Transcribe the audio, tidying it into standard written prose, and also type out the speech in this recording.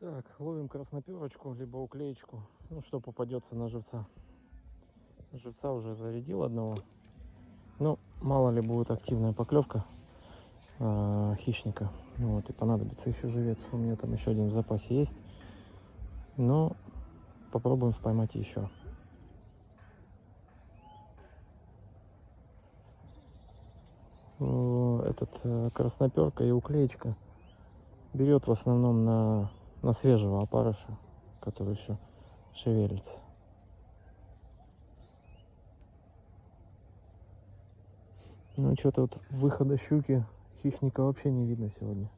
Так, ловим красноперочку, либо уклеечку, ну что попадется на живца. Живца уже зарядил одного. Ну, мало ли будет активная поклевка хищника. Вот, и понадобится еще живец. У меня там еще один в запасе есть. Но попробуем поймать еще. Этот красноперка и уклеечка берет в основном на свежего опарыша, который еще шевелится. Ну что-то вот выхода щуки хищника вообще не видно сегодня.